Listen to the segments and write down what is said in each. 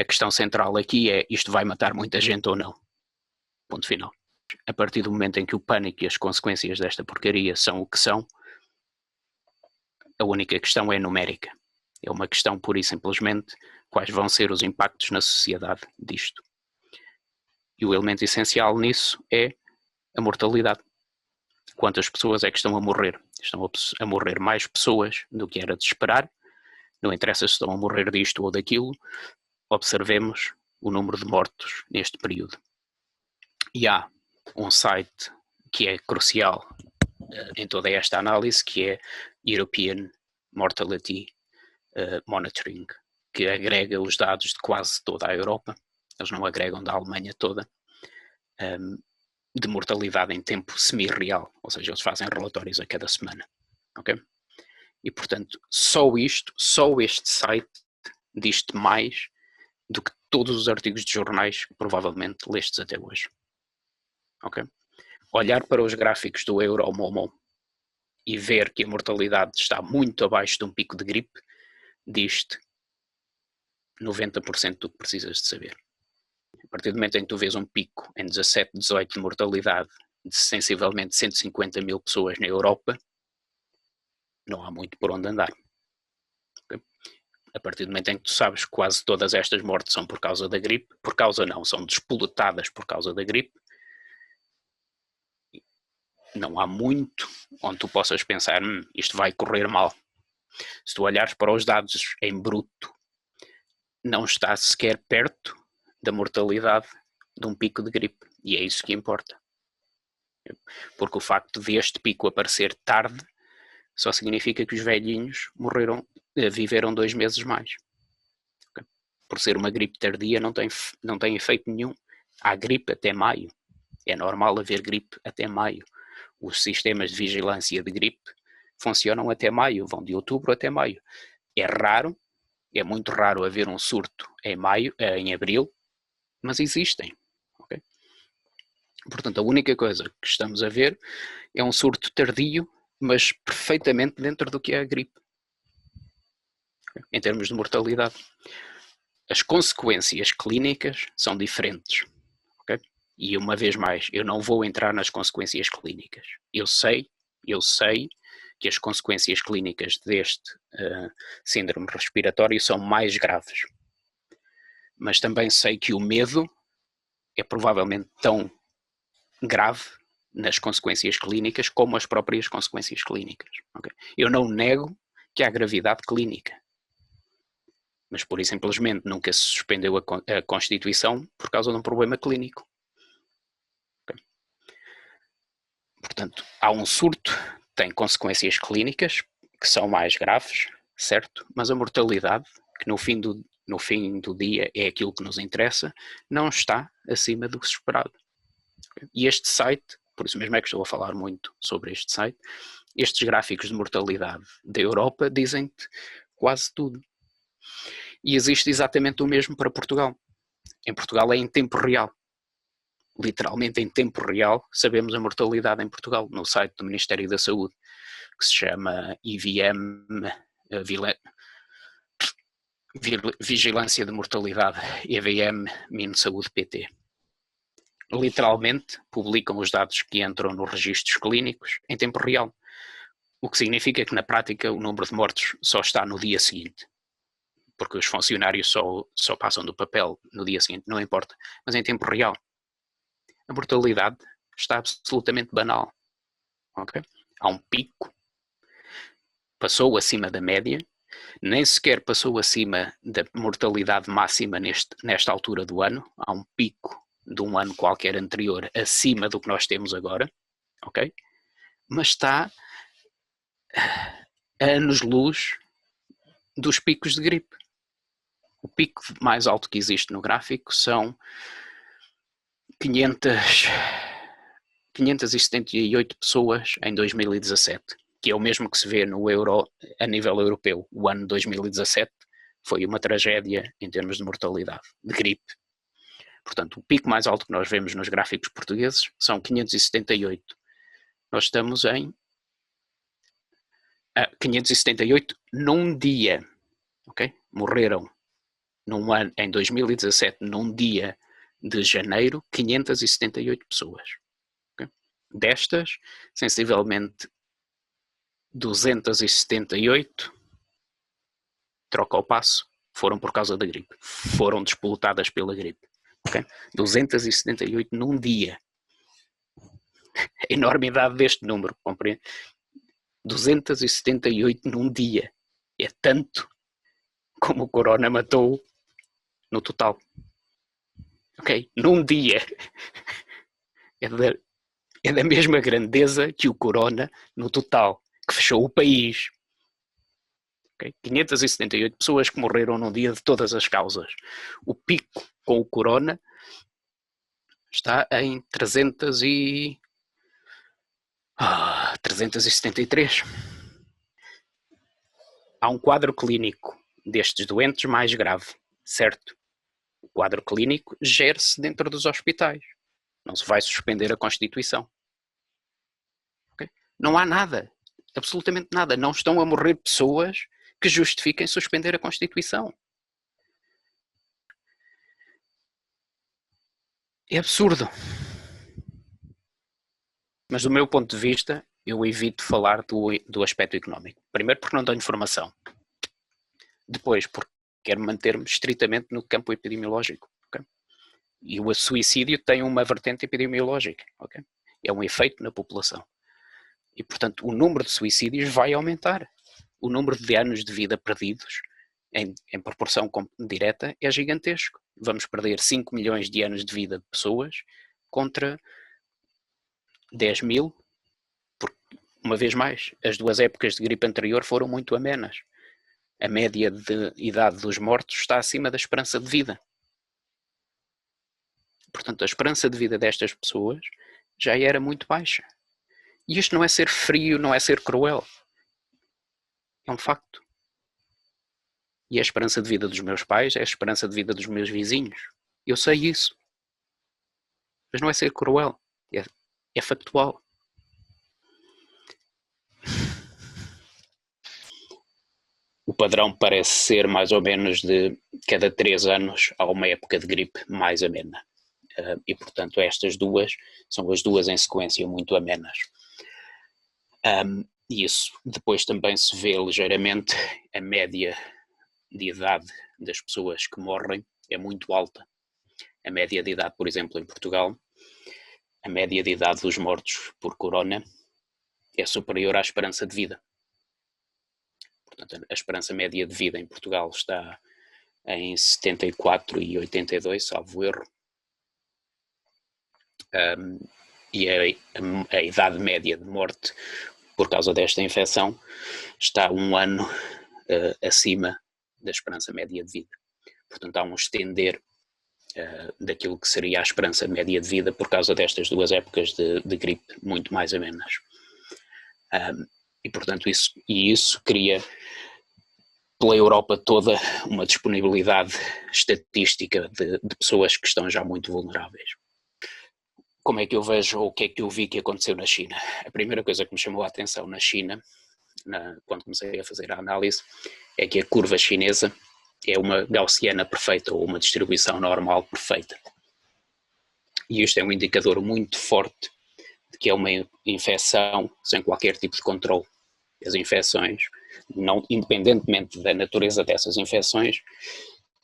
A questão central aqui é, isto vai matar muita gente ou não? Ponto final. A partir do momento em que o pânico e as consequências desta porcaria são o que são, a única questão é numérica. É uma questão pura e simplesmente quais vão ser os impactos na sociedade disto. E o elemento essencial nisso é a mortalidade. Quantas pessoas é que estão a morrer? Estão a morrer mais pessoas do que era de esperar. Não interessa se estão a morrer disto ou daquilo. Observemos o número de mortos neste período. E há um site que é crucial em toda esta análise, que é European Mortality Monitoring, que agrega os dados de quase toda a Europa. Eles não agregam da Alemanha toda, de mortalidade em tempo semi-real, ou seja, eles fazem relatórios a cada semana, ok? E portanto, só este site diz-te mais do que todos os artigos de jornais que provavelmente lestes até hoje, ok? Olhar para os gráficos do Euromomon e ver que a mortalidade está muito abaixo de um pico de gripe, diz-te 90% do que precisas de saber. A partir do momento em que tu vês um pico em 17, 18 de mortalidade de sensivelmente 150 mil pessoas na Europa, não há muito por onde andar. Okay? A partir do momento em que tu sabes que quase todas estas mortes são por causa da gripe, por causa não, são despoletadas por causa da gripe, não há muito onde tu possas pensar, isto vai correr mal. Se tu olhares para os dados em bruto, não está sequer perto da mortalidade de um pico de gripe. E é isso que importa. Porque o facto de este pico aparecer tarde só significa que os velhinhos viveram 2 meses mais. Okay? Por ser uma gripe tardia não tem efeito nenhum. Há gripe até maio. É normal haver gripe até maio. Os sistemas de vigilância de gripe funcionam até maio, vão de outubro até maio. É muito raro haver um surto em abril, mas existem. Okay? Portanto, a única coisa que estamos a ver é um surto tardio, mas perfeitamente dentro do que é a gripe, okay? Em termos de mortalidade. As consequências clínicas são diferentes. Okay? E uma vez mais, eu não vou entrar nas consequências clínicas. Eu sei que as consequências clínicas deste síndrome respiratório são mais graves. Mas também sei que o medo é provavelmente tão grave nas consequências clínicas como as próprias consequências clínicas. Okay? Eu não nego que há gravidade clínica, mas pura e simplesmente nunca se suspendeu a Constituição por causa de um problema clínico. Okay? Portanto, há um surto, tem consequências clínicas que são mais graves, certo? Mas a mortalidade, que no fim do dia é aquilo que nos interessa, não está acima do esperado. E este site, por isso mesmo é que estou a falar muito sobre este site, estes gráficos de mortalidade da Europa dizem-te quase tudo. E existe exatamente o mesmo para Portugal. Em Portugal é em tempo real. Literalmente em tempo real sabemos a mortalidade em Portugal, no site do Ministério da Saúde, que se chama IVM, Vigilância de Mortalidade, EVM-Saúde-PT. Literalmente publicam os dados que entram nos registros clínicos em tempo real, o que significa que na prática o número de mortos só está no dia seguinte, porque os funcionários só passam do papel no dia seguinte, não importa, mas em tempo real. A mortalidade está absolutamente banal. Okay? Há um pico, passou acima da média, nem sequer passou acima da mortalidade máxima nesta altura do ano, há um pico de um ano qualquer anterior acima do que nós temos agora, ok? Mas está a anos-luz dos picos de gripe. O pico mais alto que existe no gráfico são 578 pessoas em 2017, que é o mesmo que se vê a nível europeu. O ano 2017 foi uma tragédia em termos de mortalidade, de gripe. Portanto, o pico mais alto que nós vemos nos gráficos portugueses são 578. Nós estamos em 578 num dia, ok? Morreram em 2017, num dia de janeiro, 578 pessoas. Okay? Destas, sensivelmente 278, troca ao passo, foram por causa da gripe. Foram despolutadas pela gripe. Okay? 278 num dia. A enormidade deste número, compreende? 278 num dia. É tanto como o corona matou no total. Ok? Num dia. É da mesma grandeza que o corona no total, que fechou o país. Okay? 578 pessoas que morreram num dia de todas as causas. O pico com o corona está em 373. Há um quadro clínico destes doentes mais grave, certo? O quadro clínico gere-se dentro dos hospitais. Não se vai suspender a Constituição. Okay? Não há nada, absolutamente nada. Não estão a morrer pessoas que justifiquem suspender a Constituição. É absurdo. Mas do meu ponto de vista, eu evito falar do aspecto económico. Primeiro porque não tenho informação. Depois porque quero manter-me estritamente no campo epidemiológico. Okay? E o suicídio tem uma vertente epidemiológica. Okay? É um efeito na população. E, portanto, o número de suicídios vai aumentar. O número de anos de vida perdidos, em proporção direta, é gigantesco. Vamos perder 5 milhões de anos de vida de pessoas contra 10 mil, porque, uma vez mais, as duas épocas de gripe anterior foram muito amenas. A média de idade dos mortos está acima da esperança de vida. Portanto, a esperança de vida destas pessoas já era muito baixa. E isto não é ser frio, não é ser cruel. É um facto. E a esperança de vida dos meus pais é a esperança de vida dos meus vizinhos. Eu sei isso. Mas não é ser cruel. É factual. O padrão parece ser mais ou menos de cada 3 anos há uma época de gripe mais amena. E, portanto, estas duas são as duas em sequência muito amenas. E isso depois também se vê ligeiramente. A média de idade das pessoas que morrem é muito alta. A média de idade, por exemplo, em Portugal, a média de idade dos mortos por corona é superior à esperança de vida. Portanto, a esperança média de vida em Portugal está em 74 e 82, salvo erro. E a idade média de morte por causa desta infecção está 1 ano acima da esperança média de vida. Portanto, há um estender daquilo que seria a esperança média de vida por causa destas duas épocas de gripe muito mais amenas. E, portanto, isso cria pela Europa toda uma disponibilidade estatística de pessoas que estão já muito vulneráveis. Como é que eu vejo, ou o que é que eu vi que aconteceu na China? A primeira coisa que me chamou a atenção na China, quando comecei a fazer a análise, é que a curva chinesa é uma gaussiana perfeita, ou uma distribuição normal perfeita. E isto é um indicador muito forte de que é uma infecção sem qualquer tipo de controle. As infecções, não, independentemente da natureza dessas infecções,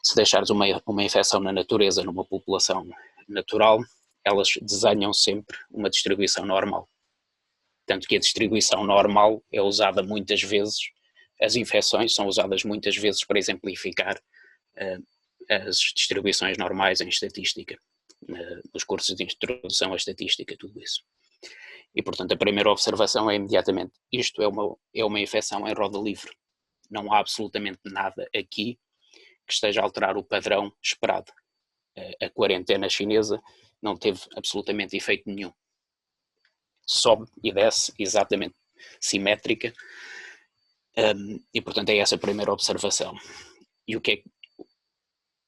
se deixares uma infecção na natureza, numa população natural, elas desenham sempre uma distribuição normal. Tanto que a distribuição normal é usada muitas vezes, as infecções são usadas muitas vezes para exemplificar as distribuições normais em estatística, nos cursos de introdução à estatística, tudo isso. E, portanto, a primeira observação é imediatamente, isto é uma infecção em roda livre. Não há absolutamente nada aqui que esteja a alterar o padrão esperado. A quarentena chinesa não teve absolutamente efeito nenhum. Sobe e desce exatamente simétrica. E, portanto, é essa a primeira observação. E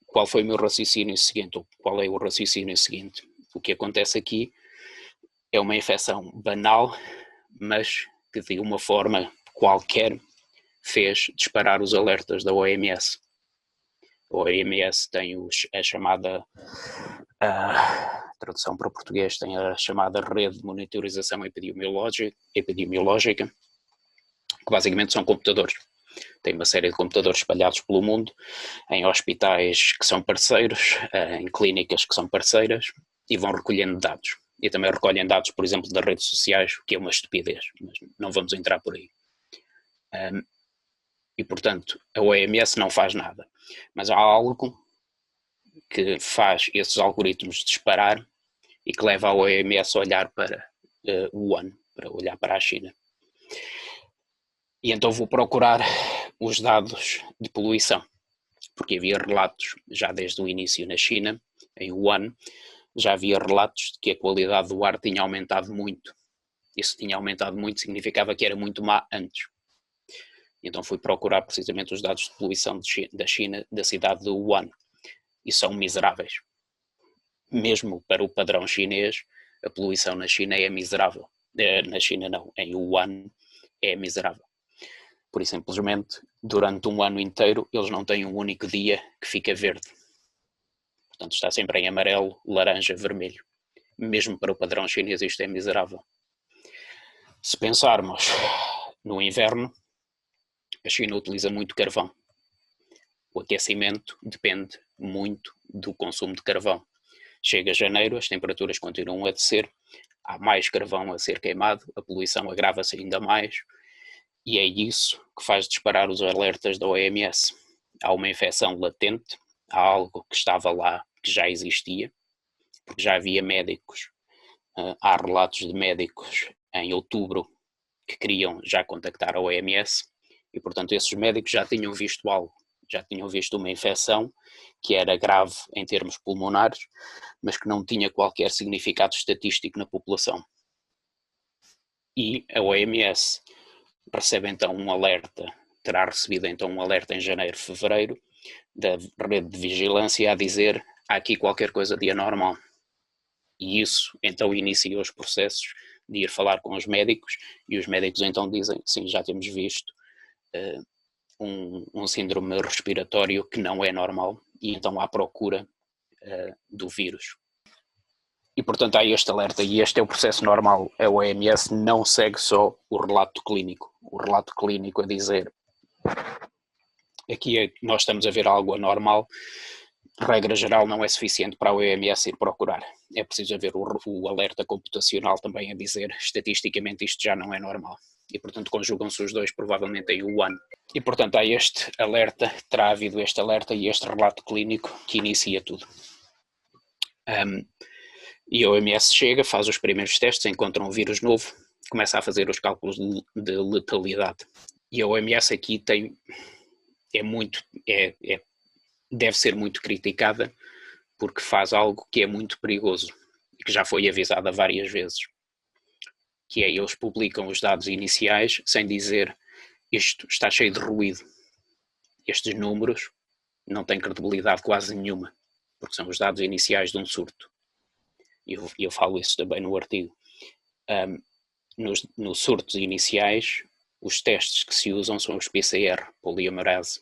qual foi o meu raciocínio seguinte? Ou qual é o raciocínio seguinte? O que acontece aqui é uma infecção banal, mas que de uma forma qualquer fez disparar os alertas da OMS. A OMS tem a chamada, tradução para o português, tem a chamada Rede de Monitorização Epidemiológica, que basicamente são computadores. Tem uma série de computadores espalhados pelo mundo, em hospitais que são parceiros, em clínicas que são parceiras, e vão recolhendo dados. E também recolhem dados, por exemplo, das redes sociais, o que é uma estupidez, mas não vamos entrar por aí. E, portanto, a OMS não faz nada. Mas há algo que faz esses algoritmos disparar e que leva a OMS a olhar para Wuhan, para olhar para a China. E então vou procurar os dados de poluição, porque havia relatos, já desde o início na China, em Wuhan, já havia relatos de que a qualidade do ar tinha aumentado muito. Isso tinha aumentado muito significava que era muito má antes. Então fui procurar precisamente os dados de poluição da China, da cidade de Wuhan, e são miseráveis. Mesmo para o padrão chinês, a poluição na China é miserável. Na China não, em Wuhan é miserável. Por isso, simplesmente, durante um ano inteiro, eles não têm um único dia que fica verde. Portanto, está sempre em amarelo, laranja, vermelho. Mesmo para o padrão chinês, isto é miserável. Se pensarmos no inverno, a China utiliza muito carvão. O aquecimento depende muito do consumo de carvão. Chega janeiro, as temperaturas continuam a descer, há mais carvão a ser queimado, a poluição agrava-se ainda mais, e é isso que faz disparar os alertas da OMS. Há uma infecção latente, há algo que estava lá, que já existia, porque já havia médicos, há relatos de médicos em outubro que queriam já contactar a OMS, e portanto esses médicos já tinham visto algo, já tinham visto uma infecção que era grave em termos pulmonares, mas que não tinha qualquer significado estatístico na população. E a OMS recebe então um alerta, terá recebido então um alerta em janeiro, fevereiro, da rede de vigilância a dizer há aqui qualquer coisa de anormal. E isso então inicia os processos de ir falar com os médicos, e os médicos então dizem, sim, já temos visto um síndrome respiratório que não é normal, e então há procura do vírus. E portanto há este alerta, e este é o processo normal. A OMS não segue só o relato clínico. O relato clínico a dizer aqui nós estamos a ver algo anormal, regra geral não é suficiente para a OMS ir procurar. É preciso haver o alerta computacional também a dizer estatisticamente isto já não é normal. E portanto conjugam-se os dois provavelmente em Wuhan. E portanto há este alerta, terá havido este alerta e este relato clínico que inicia tudo. E a OMS chega, faz os primeiros testes, encontra um vírus novo, começa a fazer os cálculos de letalidade. E a OMS aqui deve ser muito criticada porque faz algo que é muito perigoso e que já foi avisada várias vezes, que é eles publicam os dados iniciais sem dizer isto está cheio de ruído. Estes números não têm credibilidade quase nenhuma, porque são os dados iniciais de um surto. E eu falo isso também no artigo. Nos surtos iniciais, os testes que se usam são os PCR, polimerase.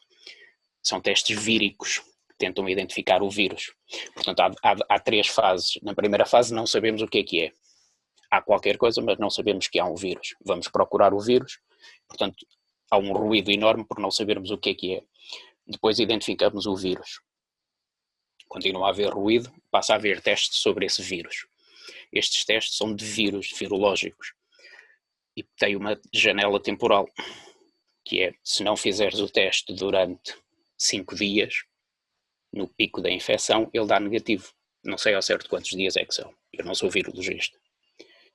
São testes víricos que tentam identificar o vírus. Portanto, há três fases. Na primeira fase não sabemos o que é. Há qualquer coisa, mas não sabemos que há um vírus. Vamos procurar o vírus. Portanto, há um ruído enorme por não sabermos o que é. Depois identificamos o vírus. Continua a haver ruído, passa a haver testes sobre esse vírus. Estes testes são de vírus, virológicos. E tem uma janela temporal, que é, se não fizeres o teste durante 5 dias, no pico da infecção, ele dá negativo. Não sei ao certo quantos dias é que são. Eu não sou virologista.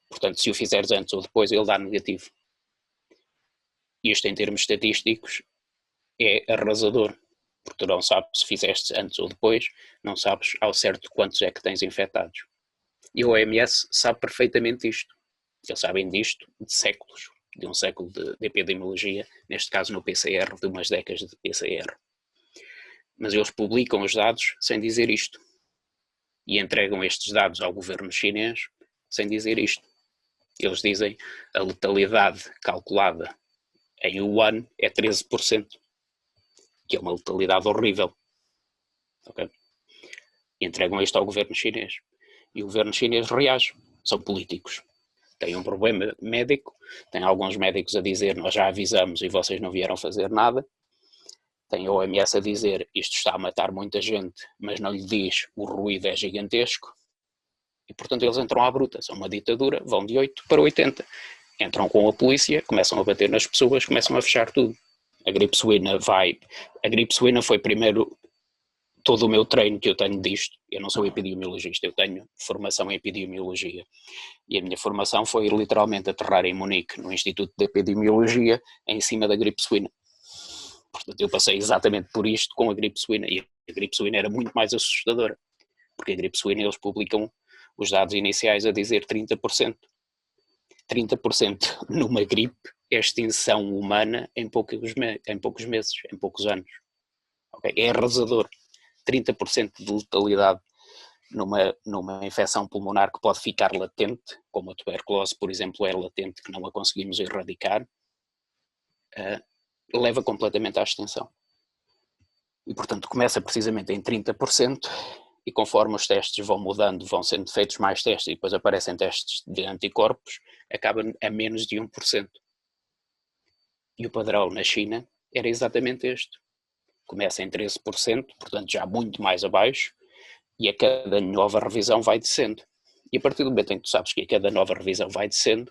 Portanto, se o fizeres antes ou depois, ele dá negativo. Isto, em termos estatísticos, é arrasador. Porque tu não sabes se fizeste antes ou depois, não sabes ao certo quantos é que tens infectados. E a OMS sabe perfeitamente isto. Eles sabem disto de séculos, de um século de epidemiologia, neste caso no PCR, de umas décadas de PCR. Mas eles publicam os dados sem dizer isto. E entregam estes dados ao governo chinês sem dizer isto. Eles dizem a letalidade calculada em Wuhan é 13%, que é uma letalidade horrível. Okay? E entregam isto ao governo chinês. E o governo chinês reage. São políticos. Tem um problema médico, tem alguns médicos a dizer nós já avisamos e vocês não vieram fazer nada. Tem a OMS a dizer isto está a matar muita gente, mas não lhe diz o ruído é gigantesco. E portanto eles entram à bruta, são uma ditadura, vão de 8 para 80. Entram com a polícia, começam a bater nas pessoas, começam a fechar tudo. A gripe suína foi primeiro todo o meu treino que eu tenho disto. Eu não sou epidemiologista, eu tenho formação em epidemiologia. E a minha formação foi literalmente aterrar em Munique, no Instituto de Epidemiologia, em cima da gripe suína. Portanto, eu passei exatamente por isto com a gripe suína. E a gripe suína era muito mais assustadora. Porque a gripe suína eles publicam os dados iniciais a dizer 30%. 30% numa gripe é extinção humana em poucos meses, em poucos anos. Okay? É arrasador. 30% de letalidade numa infecção pulmonar que pode ficar latente, como a tuberculose, por exemplo, é latente, que não a conseguimos erradicar, leva completamente à extinção. E, portanto, começa precisamente em 30%, e conforme os testes vão mudando, vão sendo feitos mais testes, e depois aparecem testes de anticorpos, acaba a menos de 1%. E o padrão na China era exatamente este. Começa em 13%, portanto já muito mais abaixo, e a cada nova revisão vai descendo. E a partir do momento em que tu sabes que a cada nova revisão vai descendo,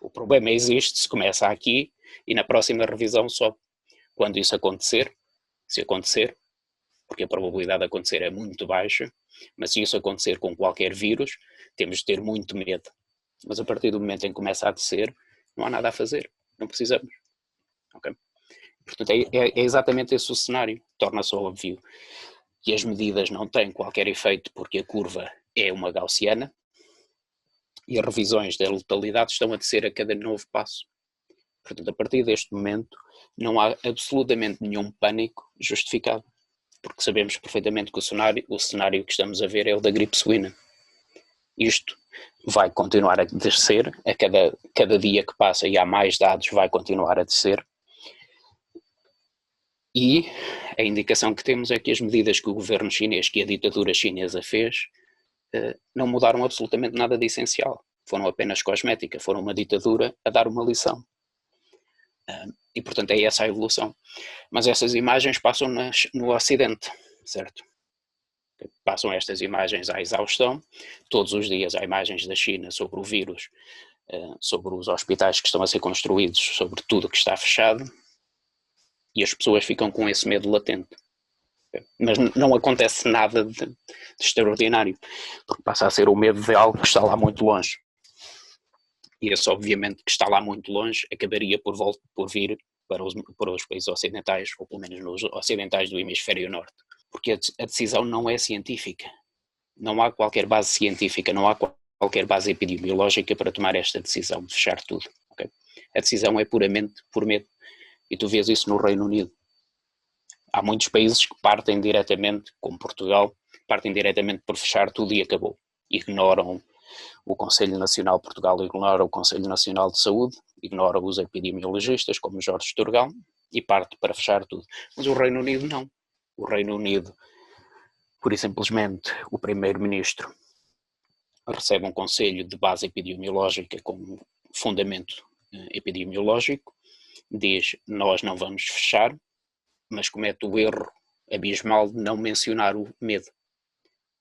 o problema existe, se começa aqui e na próxima revisão sobe. Quando isso acontecer, se acontecer, porque a probabilidade de acontecer é muito baixa, mas se isso acontecer com qualquer vírus, temos de ter muito medo. Mas a partir do momento em que começa a descer, não há nada a fazer, não precisamos. Okay? Portanto, é exatamente esse o cenário. Torna-se óbvio que as medidas não têm qualquer efeito porque a curva é uma gaussiana e as revisões da letalidade estão a descer a cada novo passo. Portanto, a partir deste momento, não há absolutamente nenhum pânico justificado, porque sabemos perfeitamente que o cenário que estamos a ver é o da gripe suína. Isto vai continuar a descer, a cada dia que passa e há mais dados vai continuar a descer. E a indicação que temos é que as medidas que o governo chinês, que a ditadura chinesa fez, não mudaram absolutamente nada de essencial. Foram apenas cosmética, foram uma ditadura a dar uma lição. E, portanto, é essa a evolução. Mas essas imagens passam no Ocidente, certo? Passam estas imagens à exaustão. Todos os dias há imagens da China sobre o vírus, sobre os hospitais que estão a ser construídos, sobre tudo que está fechado. E as pessoas ficam com esse medo latente. Mas não acontece nada de extraordinário, porque passa a ser o medo de algo que está lá muito longe. E esse, obviamente, que está lá muito longe, acabaria por vir para os países ocidentais, ou pelo menos nos ocidentais do hemisfério norte. Porque a decisão não é científica. Não há qualquer base científica, não há qualquer base epidemiológica para tomar esta decisão de fechar tudo. Okay? A decisão é puramente por medo. E tu vês isso no Reino Unido. Há muitos países que partem diretamente, como Portugal, partem diretamente por fechar tudo e acabou. Ignoram o Conselho Nacional de Portugal, ignora o Conselho Nacional de Saúde, ignora os epidemiologistas, como Jorge Turgal, e parte para fechar tudo. Mas o Reino Unido não. O Reino Unido, pura e simplesmente, o primeiro-ministro recebe um conselho de base epidemiológica com fundamento epidemiológico, diz, nós não vamos fechar, mas comete o erro abismal de não mencionar o medo.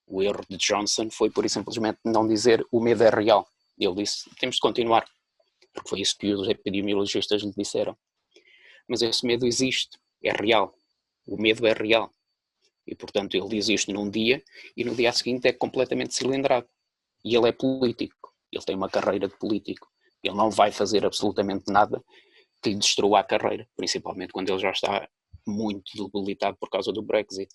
O erro de Johnson foi, pura e simplesmente, não dizer o medo é real. Ele disse, temos de continuar, porque foi isso que os epidemiologistas lhe disseram. Mas esse medo existe, é real. O medo é real. E, portanto, ele diz isto num dia e no dia seguinte é completamente cilindrado. E ele é político. Ele tem uma carreira de político. Ele não vai fazer absolutamente nada que lhe destrua a carreira, principalmente quando ele já está muito debilitado por causa do Brexit.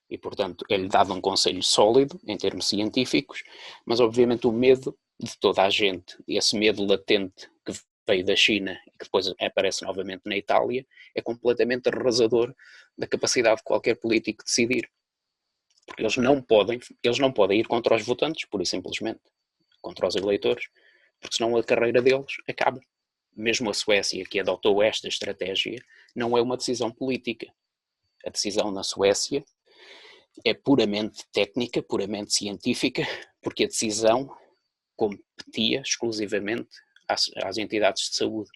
E, portanto, é-lhe dado um conselho sólido, em termos científicos, mas, obviamente, o medo de toda a gente, esse medo latente que veio da China e que depois aparece novamente na Itália, é completamente arrasador da capacidade de qualquer político decidir. Porque eles não podem ir contra os votantes, pura e simplesmente, contra os eleitores, porque senão a carreira deles acaba. Mesmo a Suécia, que adotou esta estratégia, não é uma decisão política. A decisão na Suécia é puramente técnica, puramente científica, porque a decisão competia exclusivamente às entidades de saúde.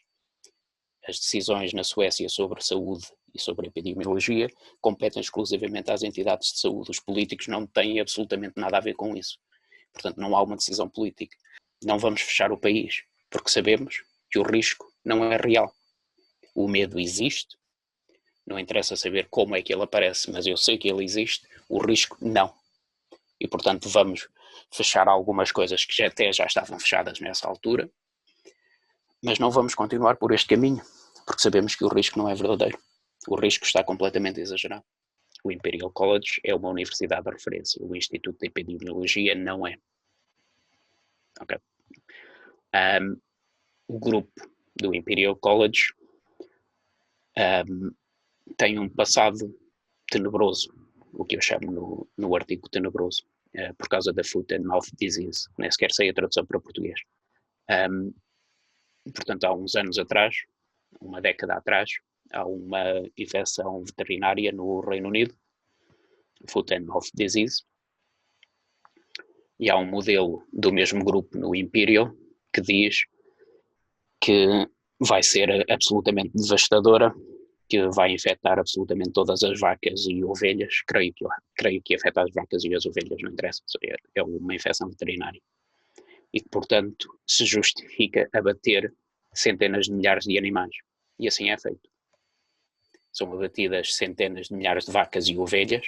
As decisões na Suécia sobre saúde e sobre epidemiologia competem exclusivamente às entidades de saúde. Os políticos não têm absolutamente nada a ver com isso. Portanto, não há uma decisão política. Não vamos fechar o país, porque sabemos que o risco não é real. O medo existe, não interessa saber como é que ele aparece, mas eu sei que ele existe, o risco não. E, portanto, vamos fechar algumas coisas que até já estavam fechadas nessa altura, mas não vamos continuar por este caminho, porque sabemos que o risco não é verdadeiro. O risco está completamente exagerado. O Imperial College é uma universidade de referência, o Instituto de Epidemiologia não é. Okay. O grupo do Imperial College tem um passado tenebroso, o que eu chamo no artigo tenebroso, por causa da foot and mouth disease, nem sequer sei a tradução para português. Portanto, há uns anos atrás, uma década atrás, há uma infecção veterinária no Reino Unido, foot and mouth disease, e há um modelo do mesmo grupo no Imperial que diz que vai ser absolutamente devastadora, que vai infectar absolutamente todas as vacas e ovelhas. Creio que afeta as vacas e as ovelhas, não interessa, é uma infecção veterinária. E que, portanto, se justifica abater centenas de milhares de animais. E assim é feito. São abatidas centenas de milhares de vacas e ovelhas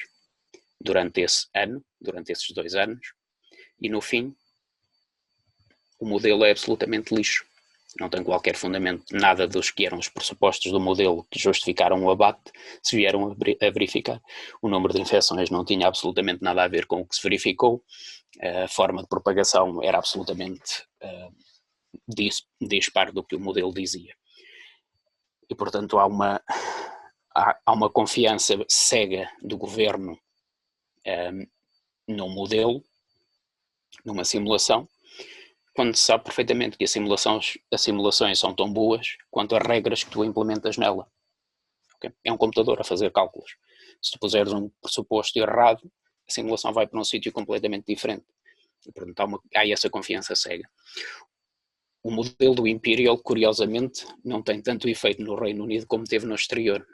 durante esse ano, durante esses 2 anos, e no fim o modelo é absolutamente lixo. Não tem qualquer fundamento, nada dos que eram os pressupostos do modelo que justificaram o abate, se vieram a verificar. O número de infecções não tinha absolutamente nada a ver com o que se verificou, a forma de propagação era absolutamente dispar do que o modelo dizia. E, portanto, há uma confiança cega do governo num modelo, numa simulação, quando se sabe perfeitamente que as simulações são tão boas quanto as regras que tu implementas nela. Okay? É um computador a fazer cálculos. Se tu puseres um pressuposto errado, a simulação vai para um sítio completamente diferente. E, portanto, há essa confiança cega. O modelo do Imperial, curiosamente, não tem tanto efeito no Reino Unido como teve no exterior.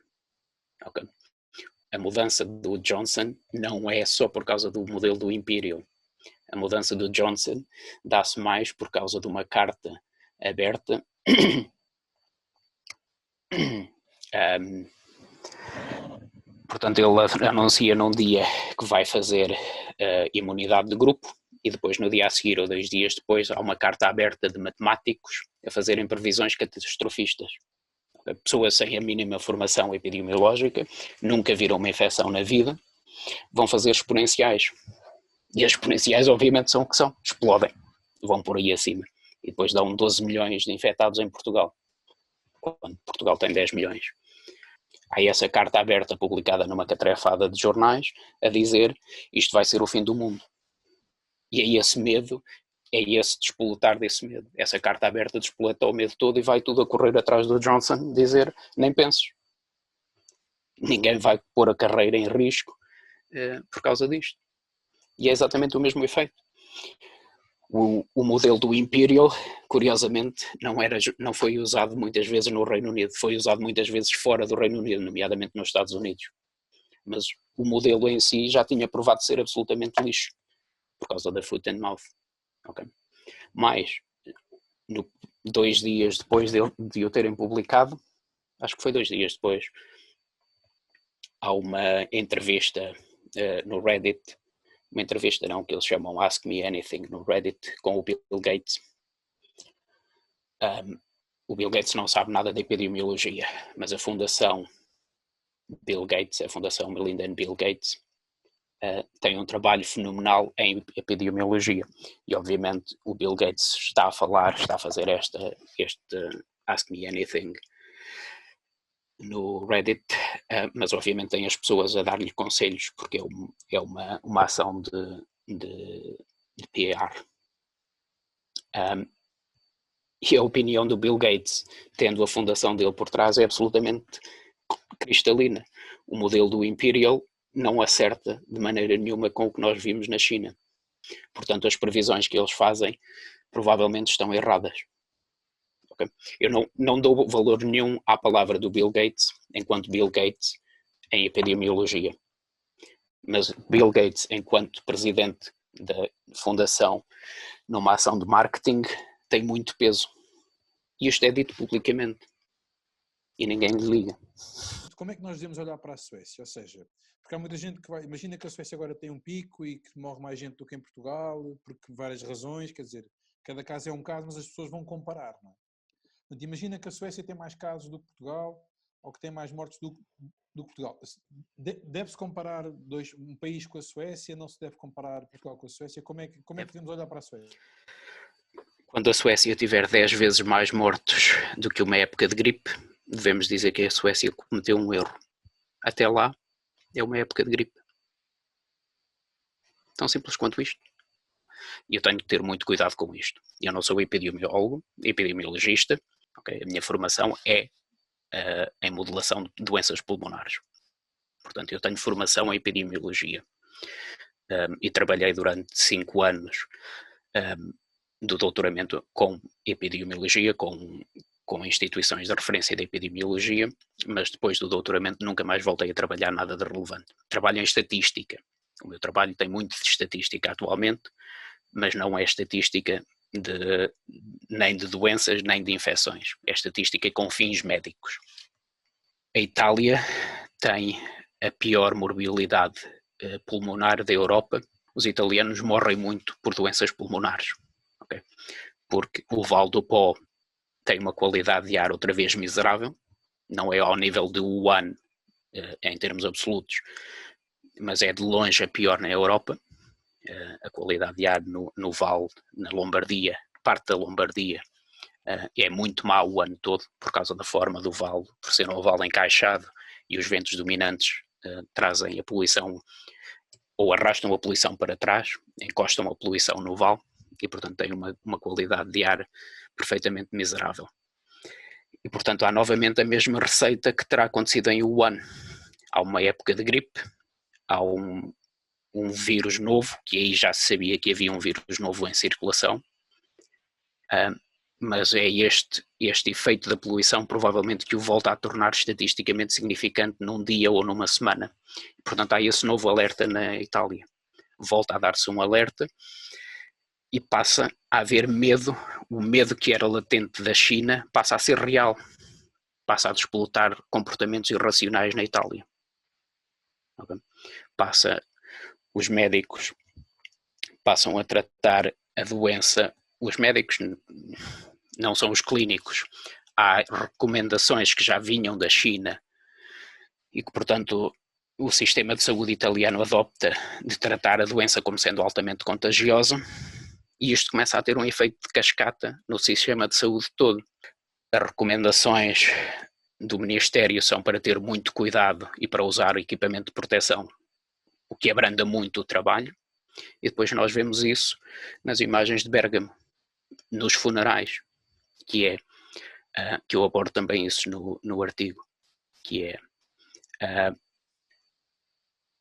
Okay? A mudança do Johnson não é só por causa do modelo do Imperial. A mudança do Johnson dá-se mais por causa de uma carta aberta portanto, ele anuncia num dia que vai fazer imunidade de grupo e depois no dia a seguir ou 2 dias depois há uma carta aberta de matemáticos a fazerem previsões catastrofistas. Pessoas sem a mínima formação epidemiológica, nunca viram uma infecção na vida, vão fazer exponenciais. E as exponenciais, obviamente, são o que são. Explodem. Vão por aí acima. E depois dão 12 milhões de infectados em Portugal. Quando Portugal tem 10 milhões. Há essa carta aberta publicada numa catrefada de jornais a dizer isto vai ser o fim do mundo. E é esse medo, é esse despoletar desse medo. Essa carta aberta despoleta o medo todo e vai tudo a correr atrás do Johnson dizer nem penses. Ninguém vai pôr a carreira em risco por causa disto. E é exatamente o mesmo efeito. O modelo do Imperial, curiosamente, não foi usado muitas vezes no Reino Unido, foi usado muitas vezes fora do Reino Unido, nomeadamente nos Estados Unidos. Mas o modelo em si já tinha provado ser absolutamente lixo, por causa da foot and mouth. Okay? Mas, 2 dias depois de o terem publicado, acho que foi 2 dias depois, há uma entrevista no Reddit, uma entrevista não, que eles chamam Ask Me Anything no Reddit, com o Bill Gates. O Bill Gates não sabe nada de epidemiologia, mas a fundação Bill Gates, a fundação Melinda and Bill Gates, tem um trabalho fenomenal em epidemiologia. E obviamente o Bill Gates está a fazer este Ask Me Anything no Reddit, mas obviamente tem as pessoas a dar-lhe conselhos, porque é uma ação de PR. E a opinião do Bill Gates, tendo a fundação dele por trás, é absolutamente cristalina. O modelo do Imperial não acerta de maneira nenhuma com o que nós vimos na China. Portanto, as previsões que eles fazem provavelmente estão erradas. Okay? Eu não dou valor nenhum à palavra do Bill Gates, enquanto Bill Gates em epidemiologia. Mas Bill Gates, enquanto presidente da fundação, numa ação de marketing, tem muito peso. E isto é dito publicamente. E ninguém lhe liga. Como é que nós devemos olhar para a Suécia? Ou seja, porque há muita gente que vai... Imagina que a Suécia agora tem um pico e que morre mais gente do que em Portugal, por várias razões, quer dizer, cada caso é um caso, mas as pessoas vão comparar, não é? Portanto, imagina que a Suécia tem mais casos do que Portugal, ou que tem mais mortes do que Portugal. Deve-se comparar um país com a Suécia? Não se deve comparar Portugal com a Suécia? Como é que devemos olhar para a Suécia? Quando a Suécia tiver 10 vezes mais mortos do que uma época de gripe, devemos dizer que a Suécia cometeu um erro. Até lá, é uma época de gripe. Tão simples quanto isto. E eu tenho que ter muito cuidado com isto. Eu não sou epidemiólogo, epidemiologista. Okay? A minha formação é em modelação de doenças pulmonares. Portanto, eu tenho formação em epidemiologia. E trabalhei durante 5 anos do doutoramento com epidemiologia, com instituições de referência de epidemiologia, mas depois do doutoramento nunca mais voltei a trabalhar nada de relevante. Trabalho em estatística. O meu trabalho tem muito de estatística atualmente, mas não é estatística nem de doenças, nem de infecções. É estatística com fins médicos. A Itália tem a pior morbilidade pulmonar da Europa. Os italianos morrem muito por doenças pulmonares. Okay? Porque o Val do Pó tem uma qualidade de ar outra vez miserável, não é ao nível de Wuhan em termos absolutos, mas é de longe a pior na Europa. A qualidade de ar no Val, na Lombardia, parte da Lombardia, é muito má o ano todo, por causa da forma do Val, por ser um Val encaixado, e os ventos dominantes trazem a poluição, ou arrastam a poluição para trás, encostam a poluição no Val, e portanto tem uma qualidade de ar perfeitamente miserável. E portanto há novamente a mesma receita que terá acontecido em Wuhan. Há uma época de gripe, há um vírus novo, que aí já se sabia que havia um vírus novo em circulação, mas é este efeito da poluição provavelmente que o volta a tornar estatisticamente significante num dia ou numa semana. Portanto há esse novo alerta na Itália. Volta a dar-se um alerta e passa a haver medo. O medo que era latente da China passa a ser real, passa a desplotar comportamentos irracionais na Itália. Okay? Os médicos passam a tratar a doença, os médicos não são os clínicos, há recomendações que já vinham da China e que, portanto, o sistema de saúde italiano adopta de tratar a doença como sendo altamente contagiosa, e isto começa a ter um efeito de cascata no sistema de saúde todo. As recomendações do Ministério são para ter muito cuidado e para usar equipamento de proteção, o que abranda muito o trabalho, e depois nós vemos isso nas imagens de Bérgamo, nos funerais, que é, que eu abordo também isso no artigo, que é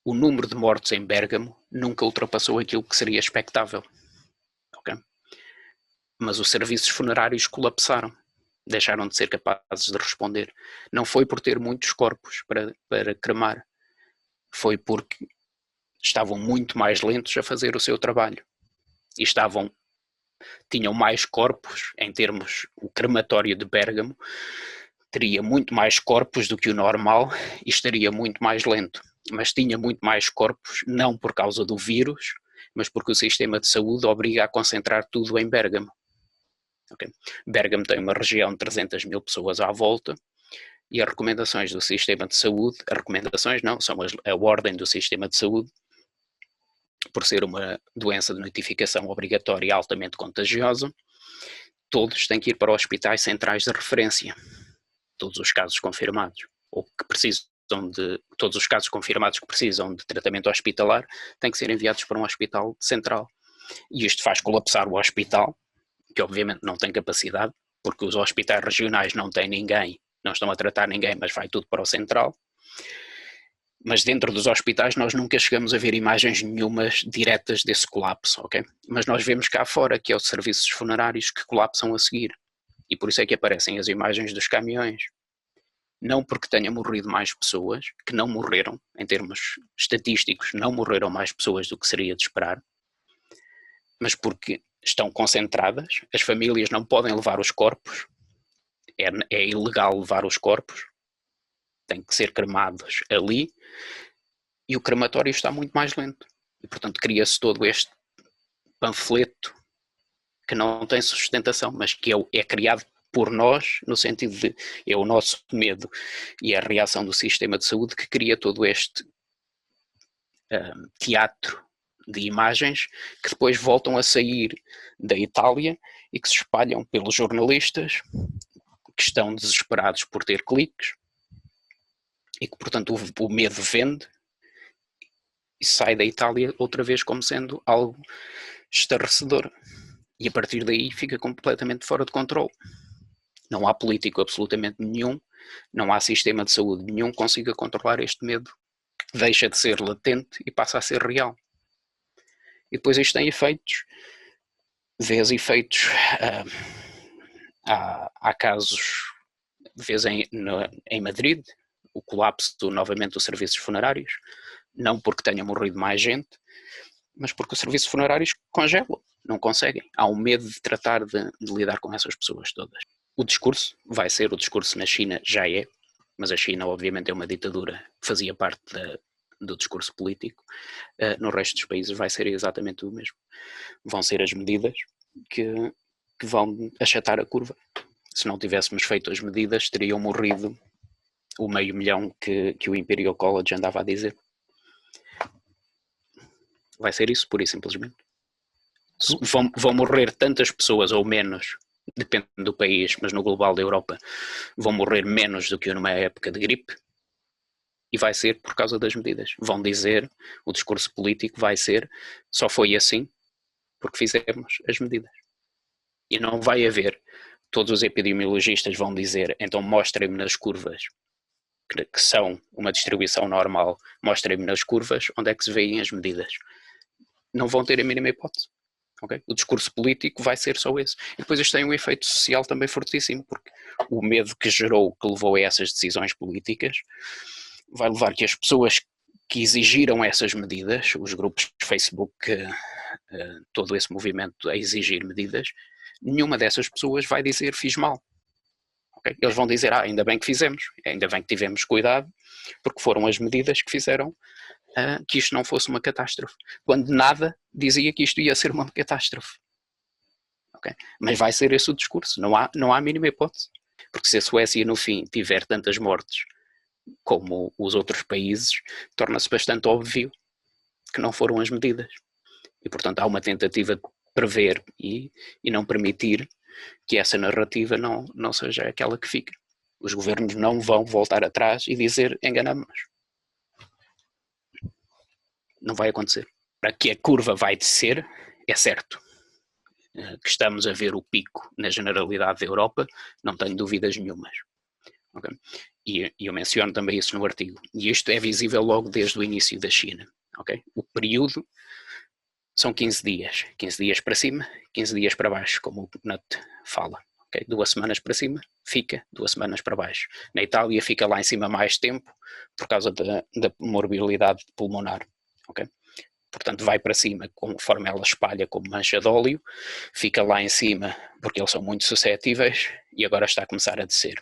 o número de mortos em Bérgamo nunca ultrapassou aquilo que seria expectável. Okay? Mas os serviços funerários colapsaram, deixaram de ser capazes de responder. Não foi por ter muitos corpos para cremar, foi porque estavam muito mais lentos a fazer o seu trabalho. E tinham mais corpos, em termos, o crematório de Bérgamo teria muito mais corpos do que o normal e estaria muito mais lento. Mas tinha muito mais corpos, não por causa do vírus, mas porque o sistema de saúde obriga a concentrar tudo em Bérgamo. Okay? Bérgamo tem uma região de 300 mil pessoas à volta, e as recomendações do sistema de saúde, as recomendações não, são a ordem do sistema de saúde, por ser uma doença de notificação obrigatória e altamente contagiosa, todos têm que ir para hospitais centrais de referência, todos os casos confirmados, ou que precisam todos os casos confirmados que precisam de tratamento hospitalar, têm que ser enviados para um hospital central. E isto faz colapsar o hospital, que obviamente não tem capacidade, porque os hospitais regionais não têm ninguém não estão a tratar ninguém, mas vai tudo para o central. Mas dentro dos hospitais nós nunca chegamos a ver imagens nenhumas diretas desse colapso, ok? Mas nós vemos cá fora que é os serviços funerários que colapsam a seguir. E por isso é que aparecem as imagens dos caminhões. Não porque tenha morrido mais pessoas, que não morreram, em termos estatísticos, não morreram mais pessoas do que seria de esperar, mas porque estão concentradas, as famílias não podem levar os corpos, é ilegal levar os corpos, têm que ser cremados ali, e o crematório está muito mais lento. E, portanto, cria-se todo este panfleto que não tem sustentação, mas que é criado por nós, no sentido de é o nosso medo e a reação do sistema de saúde que cria todo este teatro de imagens que depois voltam a sair da Itália e que se espalham pelos jornalistas que estão desesperados por ter cliques e que, portanto, o medo vende e sai da Itália outra vez como sendo algo estarrecedor. E a partir daí fica completamente fora de controle. Não há político absolutamente nenhum, não há sistema de saúde nenhum que consiga controlar este medo, que deixa de ser latente e passa a ser real. E depois isto tem efeitos, vês efeitos, há casos, vês em Madrid, o colapso novamente dos serviços funerários, não porque tenha morrido mais gente, mas porque os serviços funerários congelam, não conseguem. Há um medo de tratar de lidar com essas pessoas todas. O discurso vai ser, o discurso na China já é, mas a China obviamente é uma ditadura que fazia parte do discurso político. No resto dos países vai ser exatamente o mesmo. Vão ser as medidas que vão achatar a curva. Se não tivéssemos feito as medidas, teriam morrido o 500.000 que o Imperial College andava a dizer. Vai ser isso, pura e simplesmente. Vão morrer tantas pessoas ou menos, depende do país, mas no global da Europa vão morrer menos do que numa época de gripe, e vai ser por causa das medidas. Vão dizer, o discurso político vai ser, só foi assim porque fizemos as medidas. E não vai haver, todos os epidemiologistas vão dizer, então mostrem-me nas curvas, que são uma distribuição normal, mostrem-me nas curvas onde é que se veem as medidas. Não vão ter a mínima hipótese. Okay? O discurso político vai ser só esse. E depois isto tem um efeito social também fortíssimo, porque o medo que gerou, que levou a essas decisões políticas, vai levar que as pessoas que exigiram essas medidas, os grupos de Facebook, todo esse movimento a exigir medidas, nenhuma dessas pessoas vai dizer fiz mal. Okay? Eles vão dizer, ainda bem que fizemos, ainda bem que tivemos cuidado, porque foram as medidas que fizeram que isto não fosse uma catástrofe, quando nada dizia que isto ia ser uma catástrofe. Okay? Mas vai ser esse o discurso, não há a mínima hipótese, porque se a Suécia no fim tiver tantas mortes como os outros países, torna-se bastante óbvio que não foram as medidas, e portanto há uma tentativa de prever e não permitir que essa narrativa não seja aquela que fica. Os governos não vão voltar atrás e dizer enganamos-nos. Não vai acontecer. Para que a curva vai descer, é certo. Que estamos a ver o pico na generalidade da Europa, não tenho dúvidas nenhumas. Okay? E eu menciono também isso no artigo. E isto é visível logo desde o início da China. Okay? O período são 15 dias. 15 dias para cima, 15 dias para baixo, como o Nut fala. Okay? 2 semanas para cima, fica 2 semanas para baixo. Na Itália fica lá em cima mais tempo, por causa da morbilidade pulmonar. Okay? Portanto, vai para cima conforme ela espalha como mancha de óleo, fica lá em cima porque eles são muito suscetíveis e agora está a começar a descer.